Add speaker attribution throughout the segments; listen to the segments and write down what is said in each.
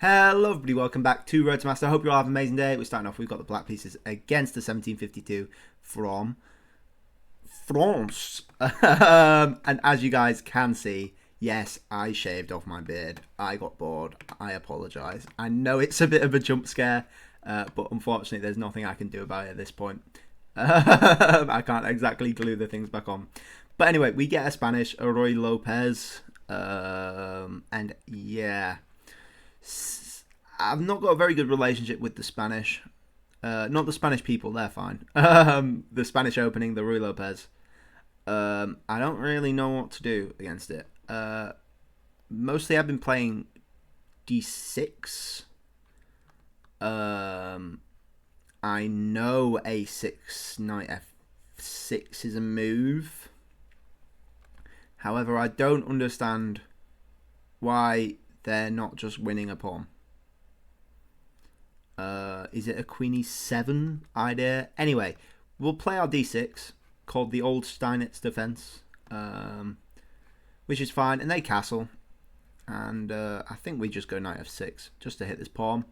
Speaker 1: Hello everybody, welcome back to Road to Master. I hope you all have an amazing day. We're starting off, we've got the black pieces against the 1752 from France. And as you guys can see, yes, I shaved off my beard. I got bored. I apologise. I know it's a bit of a jump scare, but unfortunately there's nothing I can do about it at this point. I can't exactly glue the things back on. But anyway, we get a Spanish, Roy Lopez. And yeah, I've not got a very good relationship with the Spanish. Not the Spanish people, they're fine. The Spanish opening, the Rui Lopez. I don't really know what to do against it. Mostly I've been playing d6. I know a6, knight f6 is a move. However, I don't understand why they're not just winning a pawn. Is it a queen e7 idea? Anyway, we'll play our d6, called the old Steinitz defense, which is fine, and they castle. And I think we just go knight f6, just to hit this pawn.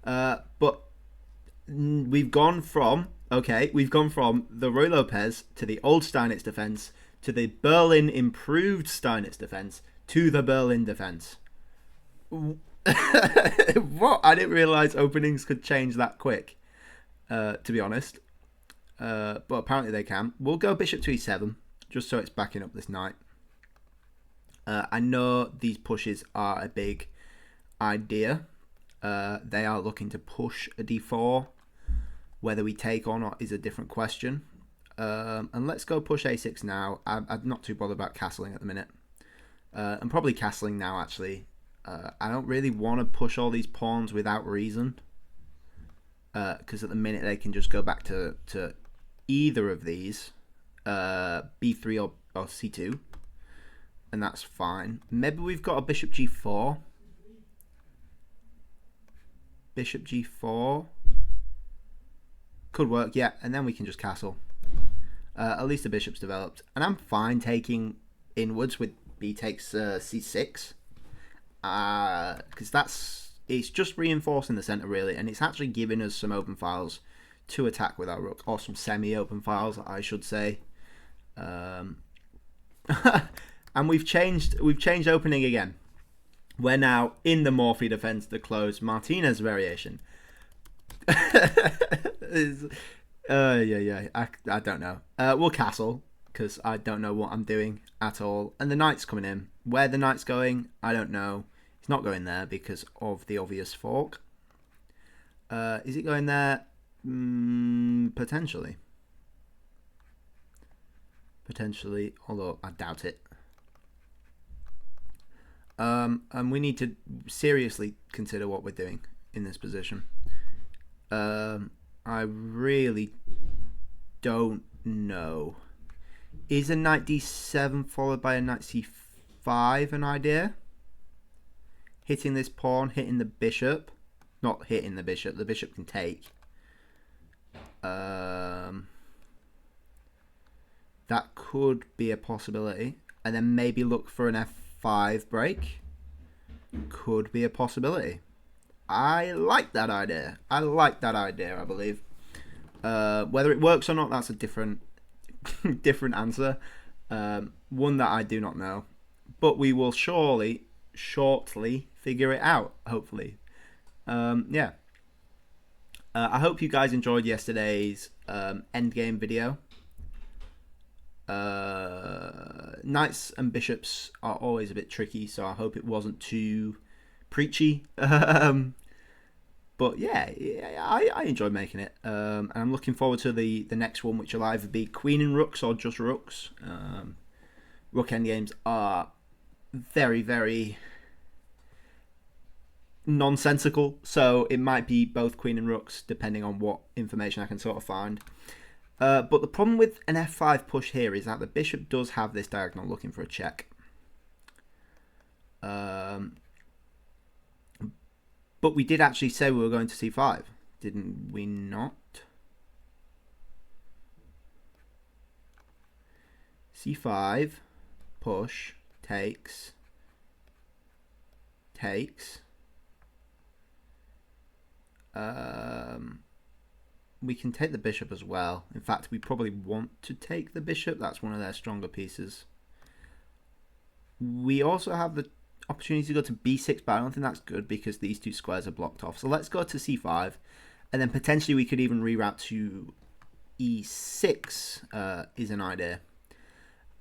Speaker 1: But we've gone from the Roy Lopez to the old Steinitz defense to the Berlin improved Steinitz defense to the Berlin defense. What? I didn't realize openings could change that quick, to be honest. But apparently they can. We'll go bishop to e7, just so it's backing up this knight. I know these pushes are a big idea. They are looking to push a d4. Whether we take or not is a different question. And let's go push a6 now. I'm not too bothered about castling at the minute. I'm probably castling now, actually. I don't really want to push all these pawns without reason. Because at the minute they can just go back to either of these. b3 or c2. And that's fine. Maybe we've got a bishop g4. Bishop g4. Could work, yeah. And then we can just castle. At least the bishop's developed. And I'm fine taking inwards with b takes c6. Because it's just reinforcing the centre, really. And it's actually giving us some open files to attack with our rook. Or some semi-open files, I should say. And we've changed opening again. We're now in the Morphy defense, the closed Martinez variation. I don't know. We'll castle, because I don't know what I'm doing at all. And the knight's coming in. Where the knight's going, I don't know. It's not going there because of the obvious fork. Is it going there? Potentially. Potentially, although I doubt it. And we need to seriously consider what we're doing in this position. I really don't know. Is a knight d7 followed by a knight c5 an idea? Hitting this pawn, hitting the bishop. Not hitting the bishop can take. That could be a possibility. And then maybe look for an f5 break. Could be a possibility. I like that idea. I believe. Whether it works or not, that's a different answer. One that I do not know. But we will shortly figure it out, hopefully. Yeah. I hope you guys enjoyed yesterday's endgame video. Knights and bishops are always a bit tricky, so I hope it wasn't too preachy. But yeah, I enjoyed making it. And I'm looking forward to the next one, which will either be Queen and Rooks or just Rooks. Rook endgames are very, very nonsensical, so it might be both Queen and Rooks, depending on what information I can sort of find. But the problem with an f5 push here is that the bishop does have this diagonal looking for a check. But we did actually say we were going to c5, didn't we not? c5, push, takes. We can take the bishop as well. In fact, we probably want to take the bishop. That's one of their stronger pieces. We also have the opportunity to go to b6, but I don't think that's good because these two squares are blocked off. So let's go to c5, and then potentially we could even reroute to e6 is an idea.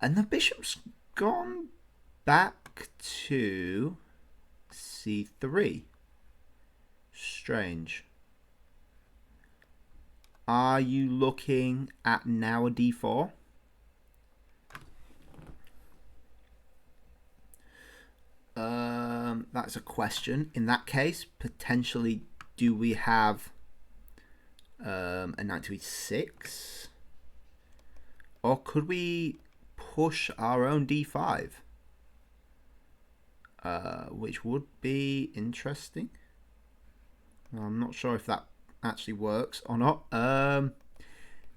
Speaker 1: And the bishop's gone back to c3. Strange. Are you looking at now a d4? That's a question. In that case, potentially, do we have a knight to e6? Or could we push our own d5? Which would be interesting. I'm not sure if that actually works or not.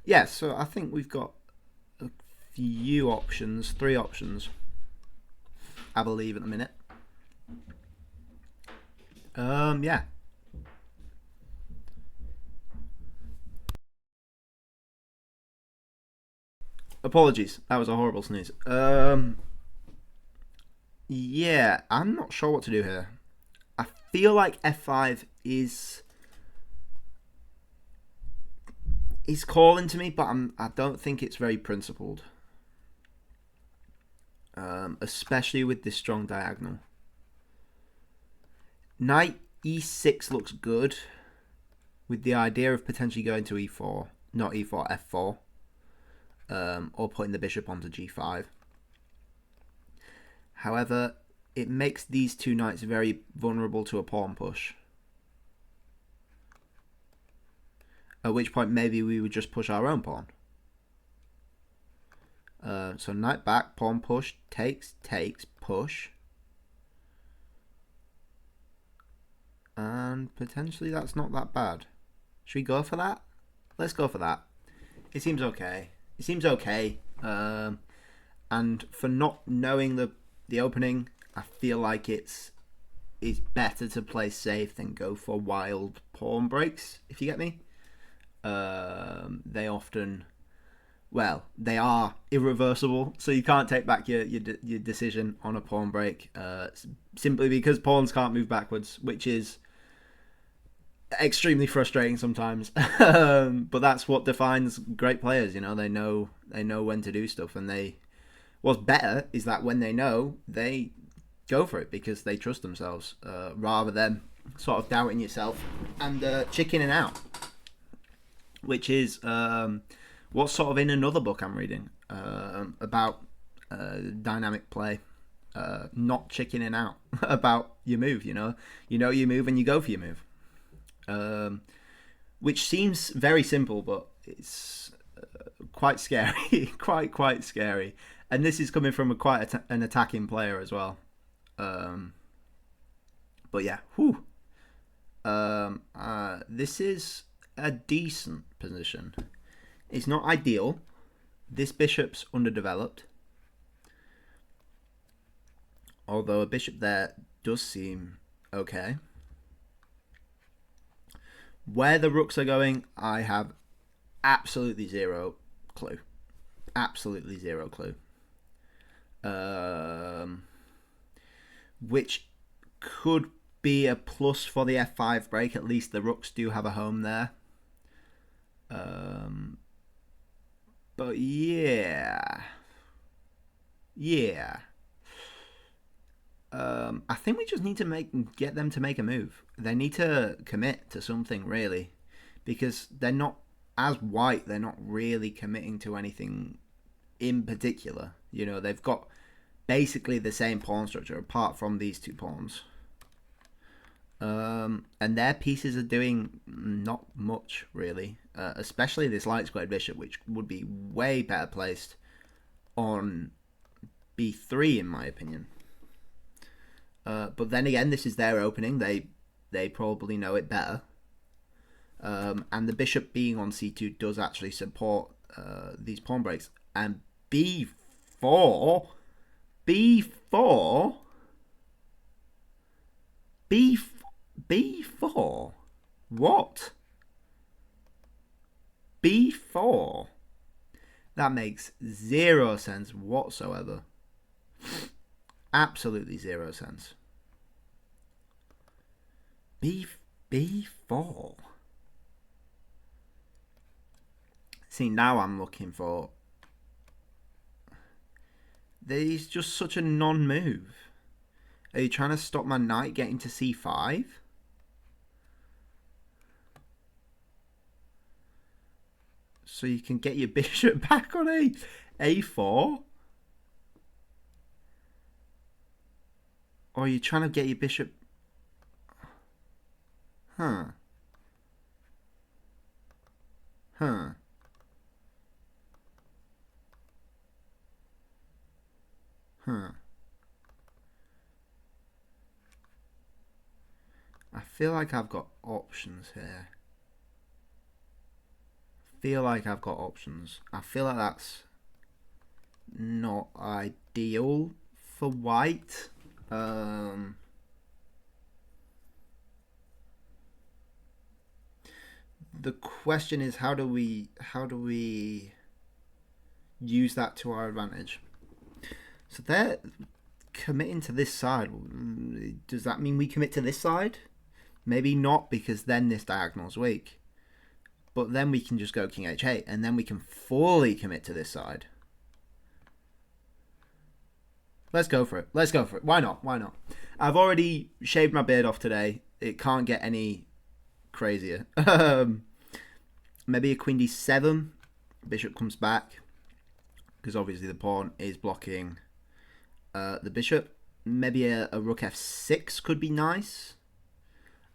Speaker 1: Yeah, so I think we've got a few options, 3 options, I believe, at the minute. Yeah. Apologies, that was a horrible sneeze. Yeah, I'm not sure what to do here. I feel like f5 is calling to me, but I don't think it's very principled. Especially with this strong diagonal. Knight e6 looks good, with the idea of potentially going to e4, not e4, f4, or putting the bishop onto g5. However, it makes these two knights very vulnerable to a pawn push. At which point maybe we would just push our own pawn. So knight back, pawn push, takes, push. And potentially that's not that bad. Should we go for that? Let's go for that. It seems okay. It seems okay. And for not knowing the opening, I feel like it's better to play safe than go for wild pawn breaks, if you get me. They often, well, they are irreversible, so you can't take back your decision on a pawn break simply because pawns can't move backwards, which is extremely frustrating sometimes. But that's what defines great players. You know, they know when to do stuff, and what's better is that when they know, they go for it because they trust themselves rather than sort of doubting yourself and chickening out, which is what's sort of in another book I'm reading about dynamic play, not chickening out about your move. You know your move and you go for your move, which seems very simple, but it's quite scary, quite scary. And this is coming from an attacking player as well. But yeah, whew. This is a decent position. It's not ideal. This bishop's underdeveloped. Although a bishop there does seem okay. Where the rooks are going, I have absolutely zero clue. Absolutely zero clue. Which could be a plus for the f5 break. At least the rooks do have a home there. But yeah. I think we just need to get them to make a move. They need to commit to something, really, because they're not, as white, they're not really committing to anything in particular. You know, they've got basically the same pawn structure apart from these two pawns. And their pieces are doing not much, really, especially this light squared bishop, which would be way better placed on b3, in my opinion. But then again, this is their opening. They probably know it better. And the bishop being on c2 does actually support these pawn breaks. And b4, b4. What? B4? That makes zero sense whatsoever. Absolutely zero sense. B4. See, now I'm looking for... There's just such a non-move. Are you trying to stop my knight getting to C5? So you can get your bishop back on A4? Or are you trying to get your bishop... Huh. Huh. Huh. I feel like I've got options here. I feel like that's not ideal for white. The question is, how do we use that to our advantage? So they're committing to this side. Does that mean we commit to this side? Maybe not, because then this diagonal's weak. But then we can just go king h8, and then we can fully commit to this side. Let's go for it. Let's go for it. Why not? Why not? I've already shaved my beard off today. It can't get any crazier. Maybe a queen d7. Bishop comes back, because obviously the pawn is blocking the bishop. Maybe a rook f6 could be nice.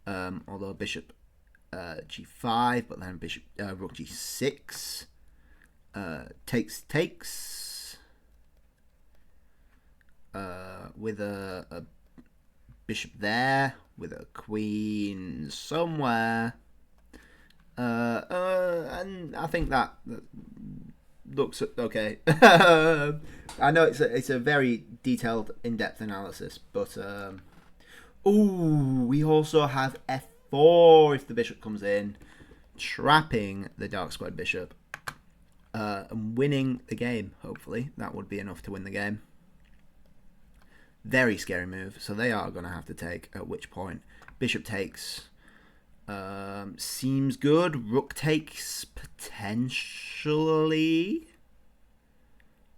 Speaker 1: Although bishop g5, but then bishop rook g6 takes with a bishop there, with a queen somewhere, and I think that looks okay. I know it's a very detailed, in-depth analysis, but ooh, we also have f4 if the bishop comes in, trapping the dark squared bishop, and winning the game. Hopefully that would be enough to win the game. Very scary move. So they are going to have to take, at which point bishop takes seems good. Rook takes potentially,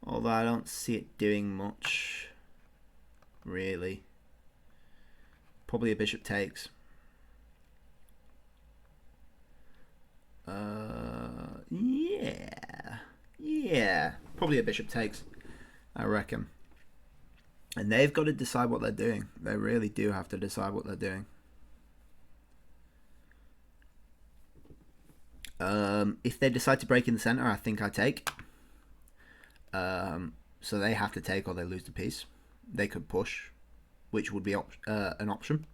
Speaker 1: although I don't see it doing much really. Probably a bishop takes. Yeah, probably a bishop takes, I reckon. And they've got to decide what they're doing. They really do have to decide what they're doing. If they decide to break in the center, I think I take. So they have to take, or they lose the piece. They could push, which would be an option.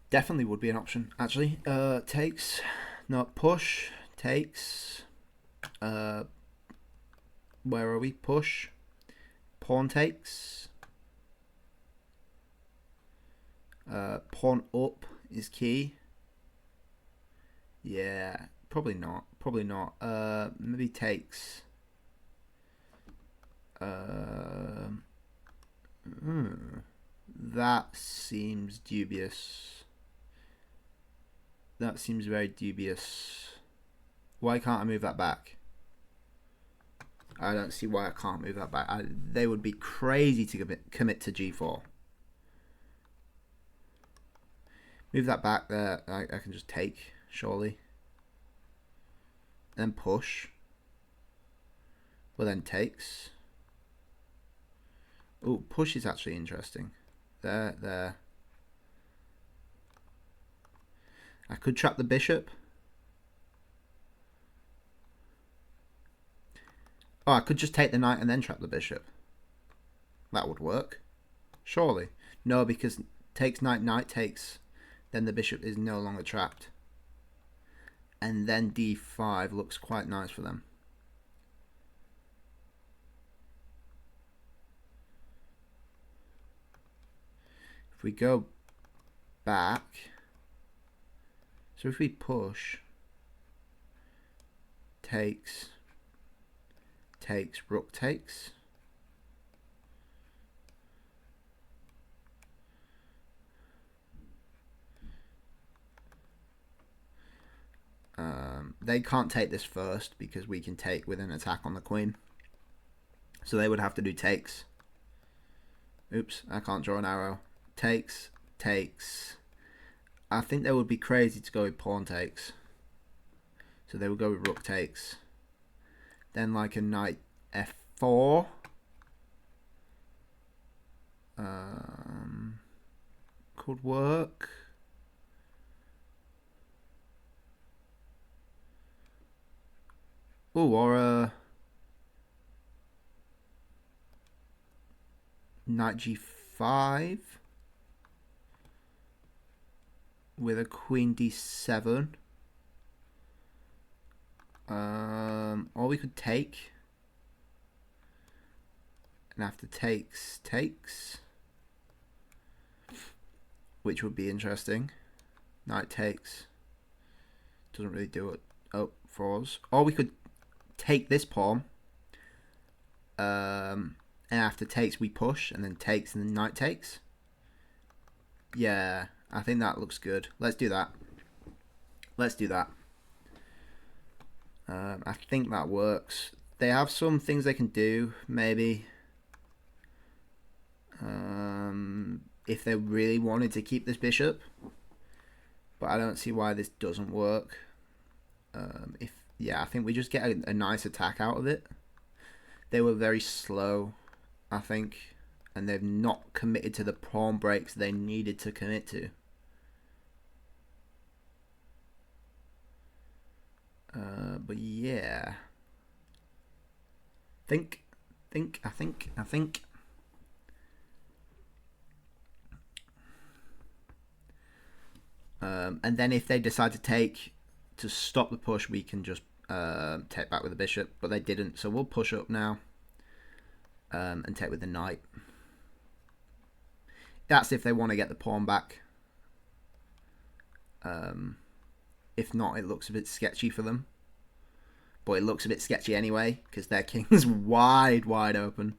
Speaker 1: Definitely would be an option, actually. Takes, not push, takes. Where are we? Push. Pawn takes. Pawn up is key. Yeah, probably not. Probably not. Maybe takes. That seems dubious. That seems very dubious. Why can't I move that back? I don't see why I can't move that back. They would be crazy to commit to g4. Move that back there. I can just take, surely. Then push. Well, then takes. Oh, push is actually interesting. There. I could trap the bishop. Oh, I could just take the knight and then trap the bishop. That would work. Surely. No, because takes knight, knight takes. Then the bishop is no longer trapped. And then d5 looks quite nice for them. If we go back, so if we push, takes, rook takes. They can't take this first because we can take with an attack on the queen. So they would have to do takes. Oops, I can't draw an arrow. Takes, takes. I think they would be crazy to go with pawn takes. So they would go with rook takes. Then like a knight f4. Could work. Ooh, or a knight g5 with a queen d7. Or we could take. And after takes, which would be interesting. Knight takes. Doesn't really do it for us. Or we could take this pawn. And after takes, we push. And then takes, and then knight takes. Yeah, I think that looks good. Let's do that. Let's do that. I think that works. They have some things they can do, maybe. If they really wanted to keep this bishop. But I don't see why this doesn't work. I think we just get a nice attack out of it. They were very slow, I think. And they've not committed to the pawn breaks they needed to commit to. But yeah. I think. And then if they decide to stop the push, we can just take back with the bishop. But they didn't, so we'll push up now and take with the knight. That's if they want to get the pawn back. If not, it looks a bit sketchy for them. But it looks a bit sketchy anyway, because their king's wide open.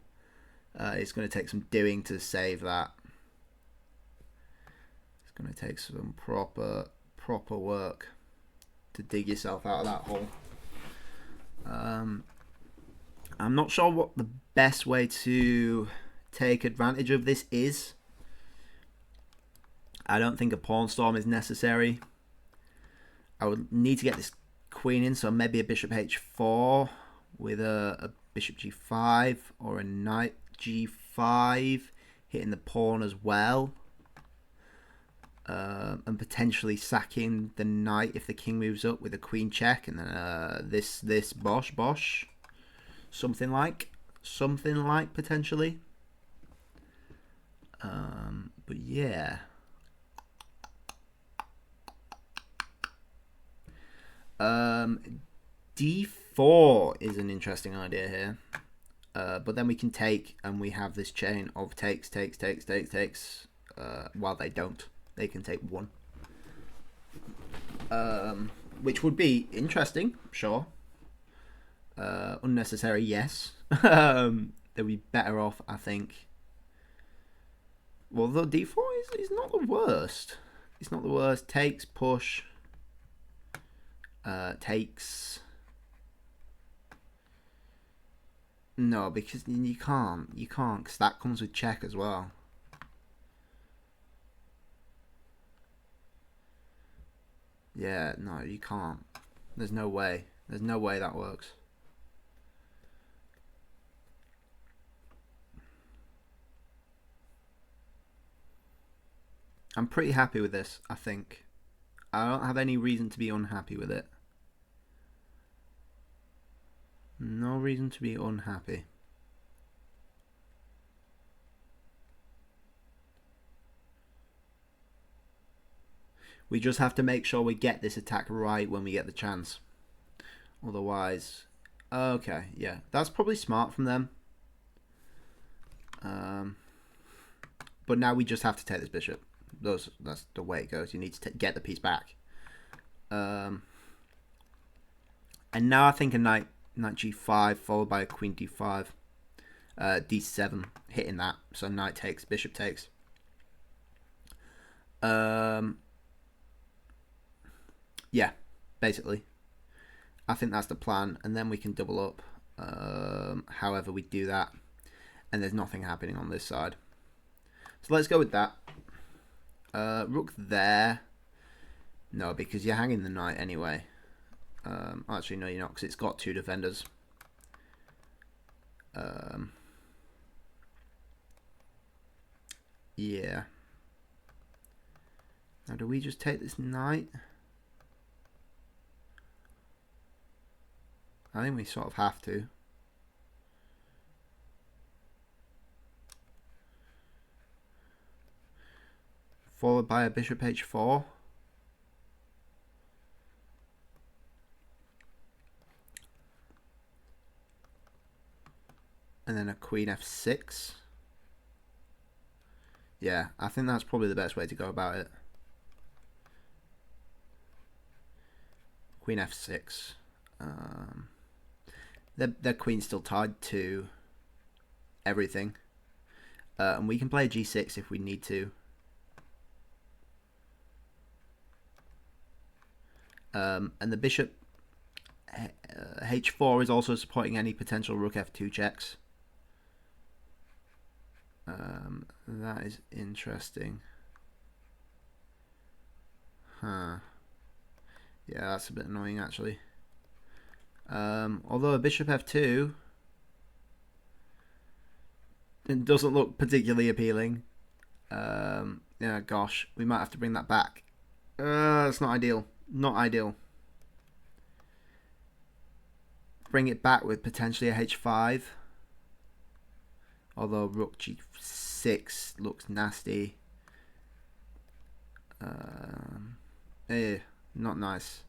Speaker 1: It's going to take some doing to save that. It's going to take some proper work to dig yourself out of that hole. I'm not sure what the best way to take advantage of this is. I don't think a pawn storm is necessary. I would need to get this queen in, so maybe a bishop h4 with a bishop g5 or a knight g5 hitting the pawn as well. And potentially sacking the knight if the king moves up with a queen check, and then this bosh. Something like potentially. But yeah. D4 is an interesting idea here. But then we can take, and we have this chain of takes. While they don't. They can take one. Which would be interesting, sure. Unnecessary, yes. They'll be better off, I think. Well, the D4 is not the worst. It's not the worst. Takes, push. Takes. No, because you can't, because that comes with check as well. Yeah, no, you can't. There's no way. There's no way that works. I'm pretty happy with this, I think. I don't have any reason to be unhappy with it. No reason to be unhappy. We just have to make sure we get this attack right when we get the chance. Otherwise... Okay, But now we just have to take this bishop. That's the way it goes. You need to get the piece back. And now I think a knight g5 followed by a queen d5, d7 hitting that. So knight takes, bishop takes. Yeah, basically. I think that's the plan, and then we can double up. However we do that, and there's nothing happening on this side. So let's go with that. Rook there. No, because you're hanging the knight anyway. Actually, no, you're not, because it's got two defenders. Yeah. Now, do we just take this knight? I think we sort of have to. Followed by a bishop h4. And then a queen f6. Yeah, I think that's probably the best way to go about it. Queen f6. Their queen's still tied to everything. And we can play g6 if we need to. And the bishop h4 is also supporting any potential rook f2 checks. That is interesting. Huh. Yeah, that's a bit annoying actually. Although a bishop f2 it doesn't look particularly appealing. Yeah, gosh, we might have to bring that back. It's not ideal. Not ideal. Bring it back with potentially a h5. Although rook g6 looks nasty. Not nice.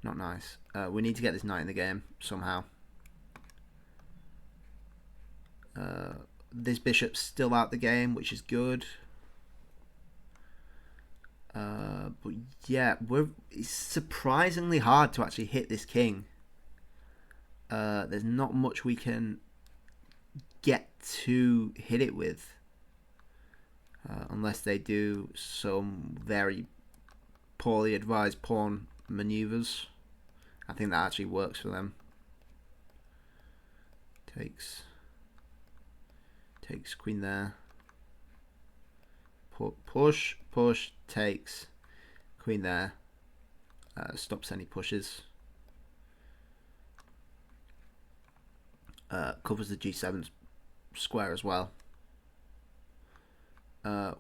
Speaker 1: Not nice. We need to get this knight in the game somehow. This bishop's still out the game, which is good. But yeah, it's surprisingly hard to actually hit this king. There's not much we can get to hit it with. Unless they do some very poorly advised pawn maneuvers. I think that actually works for them. Takes queen there. Push, takes queen there. Stops any pushes. Covers the g7 square as well.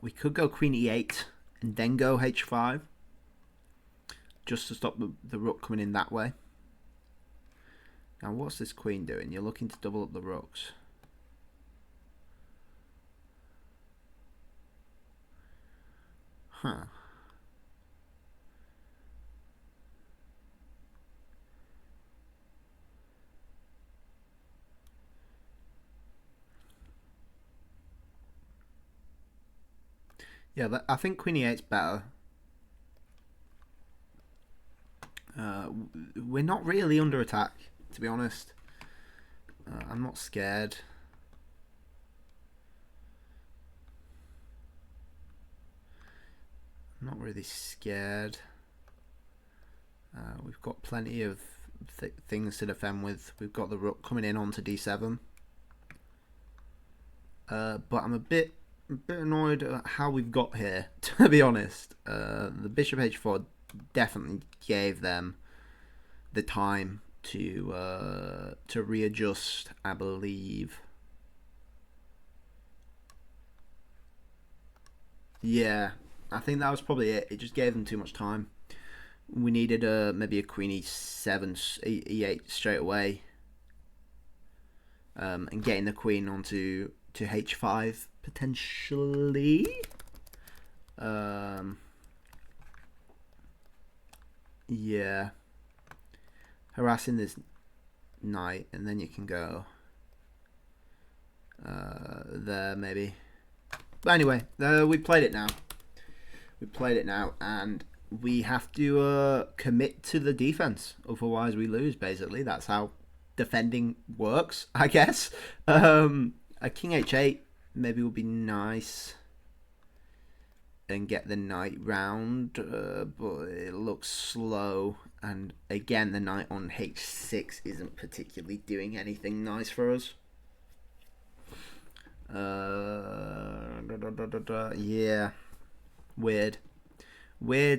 Speaker 1: We could go queen e8 and then go h5 just to stop the rook coming in that way. Now what's this queen doing? You're looking to double up the rooks. Huh. Yeah, I think queen e8's better. We're not really under attack, to be honest. I'm not scared. I'm not really scared. We've got plenty of things to defend with. We've got the rook coming in onto d7. But I'm a bit annoyed at how we've got here, to be honest. The bishop h4 definitely gave them the time to readjust, I believe. Yeah, I think that was probably it. It just gave them too much time. We needed maybe a queen e7, e8 straight away, and getting the queen onto h5 potentially. Yeah, harassing this knight, and then you can go there maybe. But anyway, we played it now. We played it now, and we have to commit to the defense. Otherwise, we lose. Basically, that's how defending works, I guess. A king h8 maybe would be nice, and get the knight round, but it looks slow. And again, the knight on h6 isn't particularly doing anything nice for us. Yeah, weird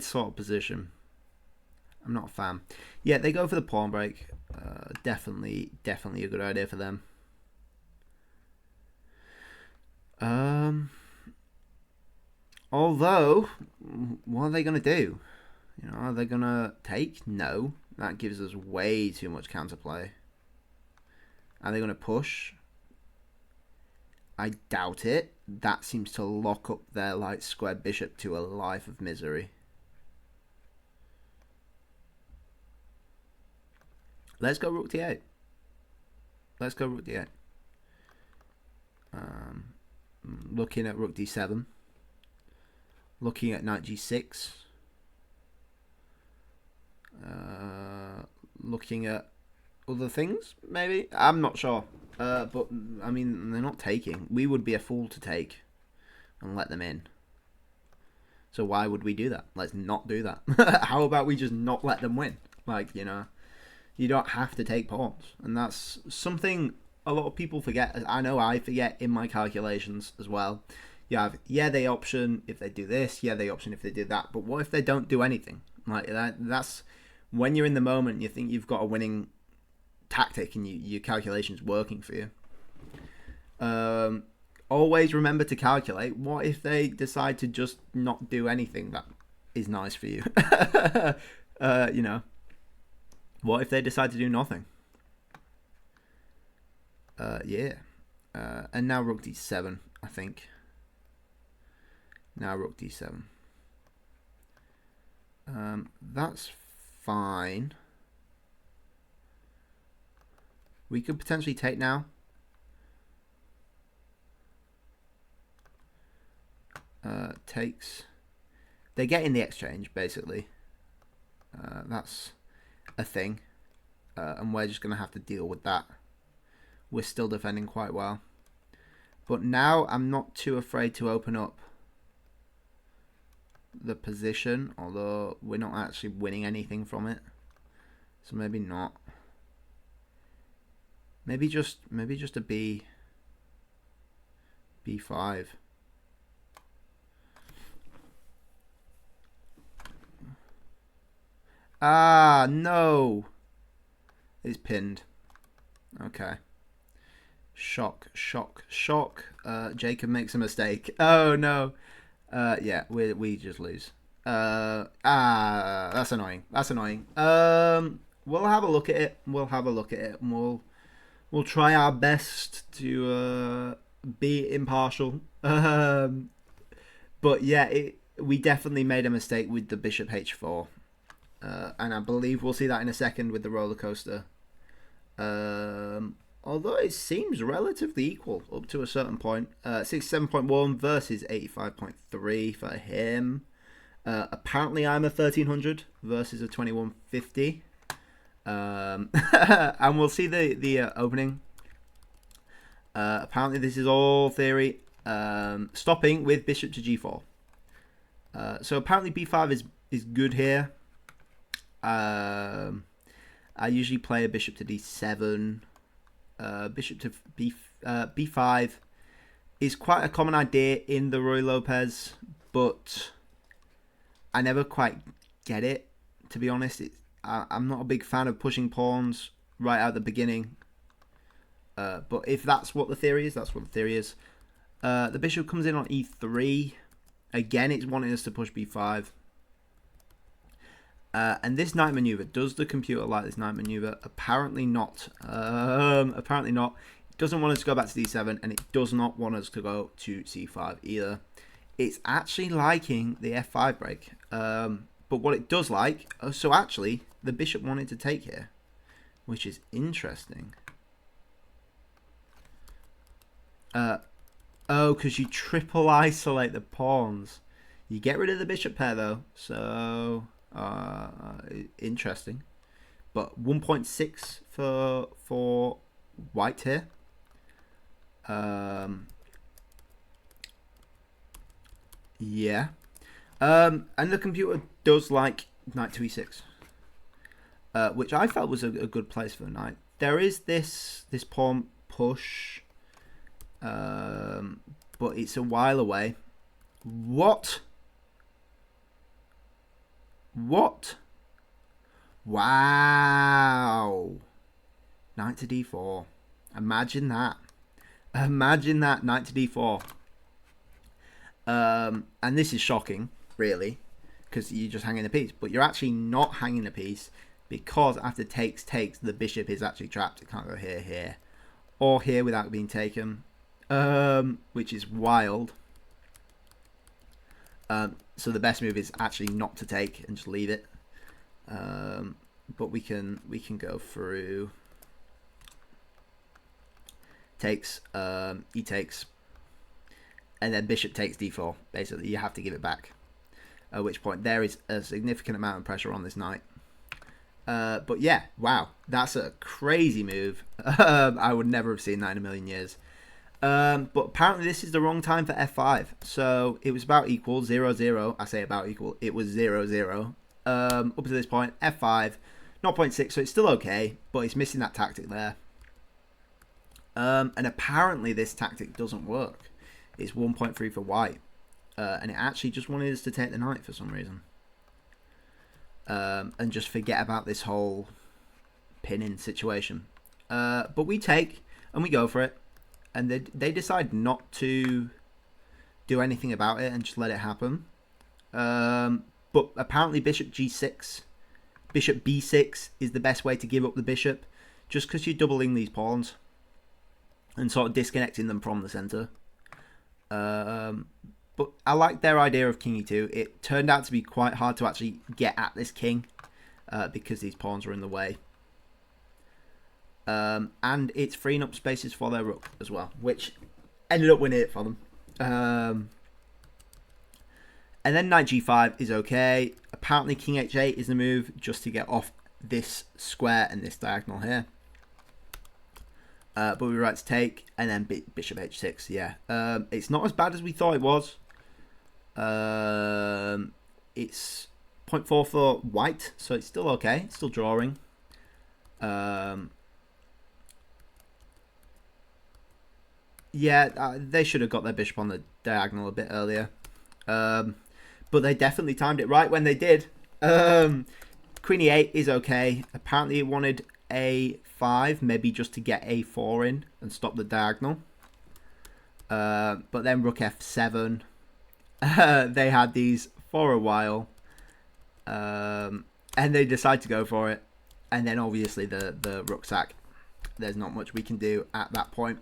Speaker 1: sort of position. I'm not a fan. Yeah, they go for the pawn break. Definitely a good idea for them. Although, what are they going to do? You know, are they going to take? No. That gives us way too much counterplay. Are they going to push? I doubt it. That seems to lock up their light square bishop to a life of misery. Let's go rook d8. Let's go rook d8. Looking at rook d7. Looking at knight g6. Looking at other things, maybe? I'm not sure. But, I mean, they're not taking. We would be a fool to take and let them in. So why would we do that? Let's not do that. How about we just not let them win? Like, you know, you don't have to take pawns. And that's something a lot of people forget. I know I forget in my calculations as well. You have, yeah, they option if they do this. Yeah, they option if they do that. But what if they don't do anything? Like, that's when you're in the moment, you think you've got a winning tactic and your calculation's working for you. Always remember to calculate. What if they decide to just not do anything that is nice for you? You know, what if they decide to do nothing? Yeah. And now rook d7, I think. Now rook d7. That's fine. We could potentially take now. Takes. They get in the exchange, basically. That's a thing. And we're just going to have to deal with that. We're still defending quite well. But now I'm not too afraid to open up the position, although we're not actually winning anything from it. So maybe not. Maybe just a b5. Ah, no. It's pinned. Okay. Shock. Jacob makes a mistake. Oh no. Yeah, we just lose. That's annoying. We'll have a look at it. And we'll try our best to be impartial. But yeah, we definitely made a mistake with the bishop h4. And I believe we'll see that in a second with the roller coaster. Although it seems relatively equal up to a certain point. 67.1 versus 85.3 for him. Apparently I'm a 1300 versus a 2150. And we'll see the opening. Apparently this is all theory. Stopping with bishop to g4. So apparently b5 is good here. I usually play a bishop to d7. Bishop to b5 is quite a common idea in the Ruy Lopez, but I never quite get it, to be honest. I'm not a big fan of pushing pawns right out the beginning. But if that's what the theory is, that's what the theory is. The bishop comes in on e3. Again, it's wanting us to push b5. And this knight maneuver, does the computer like this knight maneuver? Apparently not. Apparently not. It doesn't want us to go back to d7, and it does not want us to go to c5 either. It's actually liking the f5 break. But what it does like, so actually, the bishop wanted to take here, which is interesting. Oh, because you triple isolate the pawns. You get rid of the bishop pair though, so interesting. But 1.6 for white here. Yeah. And the computer does like knight to e6, which I felt was a good place for the knight. There is this pawn push, but it's a while away. What? Wow. Knight to d4. Imagine that. Imagine that, knight to d4. And this is shocking, really, because you're just hanging a piece. But you're actually not hanging a piece, because after takes, the bishop is actually trapped. It can't go here, or here without being taken, which is wild. So the best move is actually not to take and just leave it. But we can go through. Takes, he takes, and then bishop takes d4. Basically, you have to give it back. At which point there is a significant amount of pressure on this knight. But yeah, wow, that's a crazy move. I would never have seen that in a million years. But apparently this is the wrong time for f5. So it was about equal, 0-0. I say about equal. It was 0-0. Up to this point, f5, 0.6. So it's still okay, but it's missing that tactic there. And apparently this tactic doesn't work. It's 1.3 for white. And it actually just wanted us to take the knight for some reason. And just forget about this whole pinning situation. But we take and we go for it. And they decide not to do anything about it and just let it happen. But apparently bishop g6, bishop b6 is the best way to give up the bishop. Just because you're doubling these pawns and sort of disconnecting them from the center. But I like their idea of king e2. It turned out to be quite hard to actually get at this king because these pawns are in the way. And it's freeing up spaces for their rook as well, which ended up winning it for them. And then knight g5 is okay. Apparently king h8 is the move just to get off this square and this diagonal here. But we were right to take, and then bishop h6. Yeah, it's not as bad as we thought it was. It's 0.4 for white, so it's still okay. It's still drawing. Yeah, they should have got their bishop on the diagonal a bit earlier. But they definitely timed it right when they did. Queen e8 is okay. Apparently it wanted a5, maybe just to get a4 in and stop the diagonal. But then rook f7. They had these for a while. And they decide to go for it. And then obviously the rook sack. There's not much we can do at that point.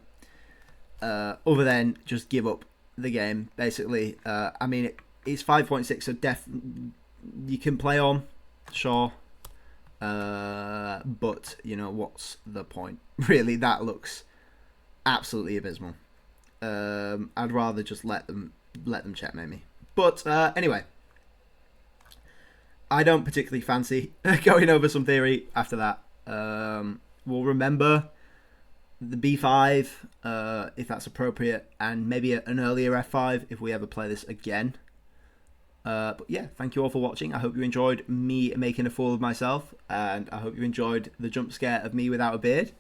Speaker 1: Other than just give up the game, basically. I mean, it's 5.6, so you can play on, sure. But, you know, what's the point? Really, that looks absolutely abysmal. I'd rather just let them checkmate me. But anyway, I don't particularly fancy going over some theory after that. We'll remember the b5 if that's appropriate, and maybe an earlier f5 if we ever play this again. But yeah, thank you all for watching. I hope you enjoyed me making a fool of myself, and I hope you enjoyed the jump scare of me without a beard.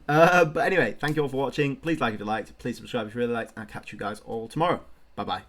Speaker 1: But anyway, thank you all for watching. Please like if you liked, please subscribe if you really liked, and I'll catch you guys all tomorrow. Bye bye.